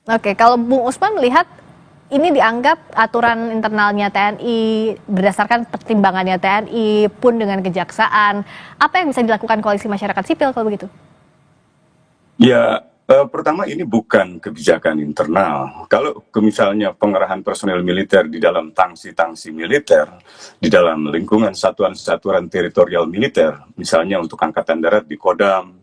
Oke, kalau Bung Usman melihat ini dianggap aturan internalnya TNI, berdasarkan pertimbangannya TNI pun dengan kejaksaan, apa yang bisa dilakukan koalisi masyarakat sipil kalau begitu? Ya, pertama ini bukan kebijakan internal. Kalau misalnya pengerahan personel militer di dalam tangsi-tangsi militer, di dalam lingkungan satuan-satuan teritorial militer, misalnya untuk Angkatan Darat di Kodam,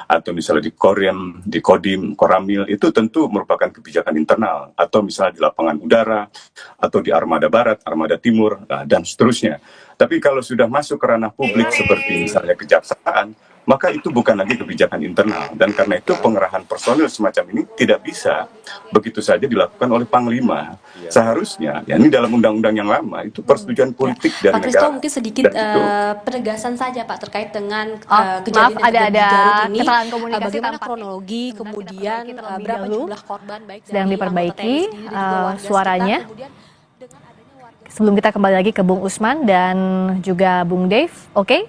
atau misalnya di Korem, di Kodim, Koramil, itu tentu merupakan kebijakan internal. Atau misalnya di lapangan udara, atau di Armada Barat, Armada Timur, dan seterusnya. Tapi kalau sudah masuk ke ranah publik seperti misalnya kejaksaan, maka itu bukan lagi kebijakan internal. Dan karena itu pengerahan personil semacam ini tidak bisa begitu saja dilakukan oleh Panglima. Seharusnya, ya ini dalam undang-undang yang lama, itu persetujuan politik dari Pak Christo, negara. mungkin sedikit Dan itu penegasan saja Pak terkait dengan Maaf, kejadian yang ada terjadi di Garut ini. kesalahan komunikasi Bagaimana tampaknya. kronologi, Sebentar, kita kemudian perbaiki terlebih berapa dahulu. jumlah korban baik Sedang dari diperbaiki, anggota TNI sendiri dan juga warga suaranya. sekitar, kemudian dengan adanya warga Sebelum kita kembali lagi ke Bung Usman dan juga Bung Dave, oke?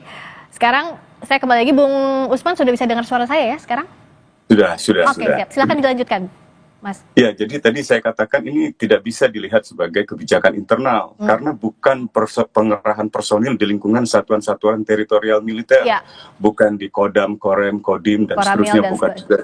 Sekarang saya kembali lagi, Bung Usman sudah bisa dengar suara saya ya sekarang? sudah. Oke, siap. Silakan dilanjutkan, Mas. Ya, jadi tadi saya katakan ini tidak bisa dilihat sebagai kebijakan internal karena bukan pengerahan personil di lingkungan satuan-satuan teritorial militer, Ya. bukan di Kodam, Korem, Kodim dan Koramil seterusnya, dan bukan juga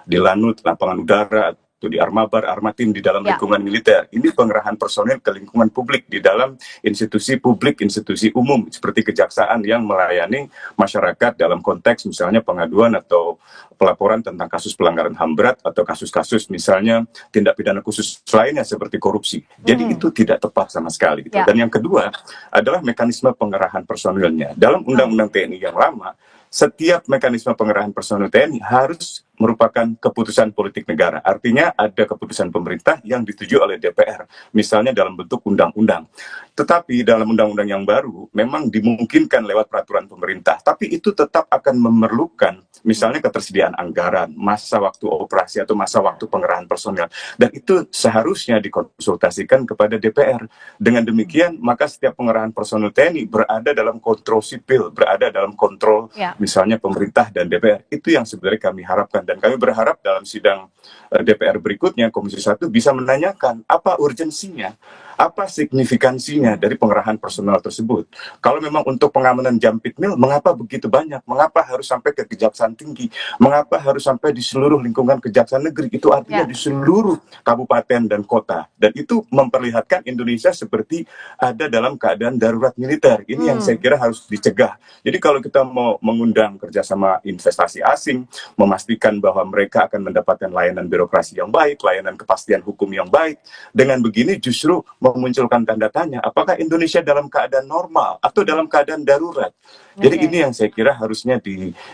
di Lanut, lapangan udara atau di Armabar, Armatim di dalam Ya. lingkungan militer. Ini pengerahan personil ke lingkungan publik di dalam institusi publik, institusi umum seperti kejaksaan yang melayani masyarakat dalam konteks misalnya pengaduan atau pelaporan tentang kasus pelanggaran HAM berat atau kasus-kasus misalnya tindak pidana khusus lainnya seperti korupsi. Jadi itu tidak tepat sama sekali. Gitu. Ya. Dan yang kedua adalah mekanisme pengerahan personilnya. Dalam Undang-Undang TNI yang lama, setiap mekanisme pengerahan personil TNI harus merupakan keputusan politik negara. Artinya ada keputusan pemerintah yang disetujui oleh DPR, misalnya dalam bentuk undang-undang. Tetapi dalam undang-undang yang baru memang dimungkinkan lewat peraturan pemerintah, tapi itu tetap akan memerlukan misalnya ketersediaan anggaran, masa waktu operasi atau masa waktu pengerahan personil. Dan itu seharusnya dikonsultasikan kepada DPR. Dengan demikian, maka setiap pengerahan personil TNI berada dalam kontrol sipil, berada dalam kontrol misalnya pemerintah dan DPR. Itu yang sebenarnya kami harapkan. Dan kami berharap dalam sidang DPR berikutnya, Komisi 1 bisa menanyakan apa urgensinya, apa signifikansinya dari pengerahan personal tersebut. Kalau memang untuk pengamanan Jampitmil, mengapa begitu banyak? Mengapa harus sampai ke Kejaksaan Tinggi? Mengapa harus sampai di seluruh lingkungan Kejaksaan Negeri? Itu artinya di seluruh kabupaten dan kota. Dan itu memperlihatkan Indonesia seperti ada dalam keadaan darurat militer. Ini yang saya kira harus dicegah. Jadi kalau kita mau mengundang kerjasama investasi asing, memastikan bahwa mereka akan mendapatkan layanan birokrasi yang baik, layanan kepastian hukum yang baik. Dengan begini justru memunculkan tanda tanya, apakah Indonesia dalam keadaan normal atau dalam keadaan darurat? Jadi ini yang saya kira harusnya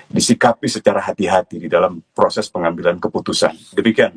disikapi secara hati-hati di dalam proses pengambilan keputusan. Demikian.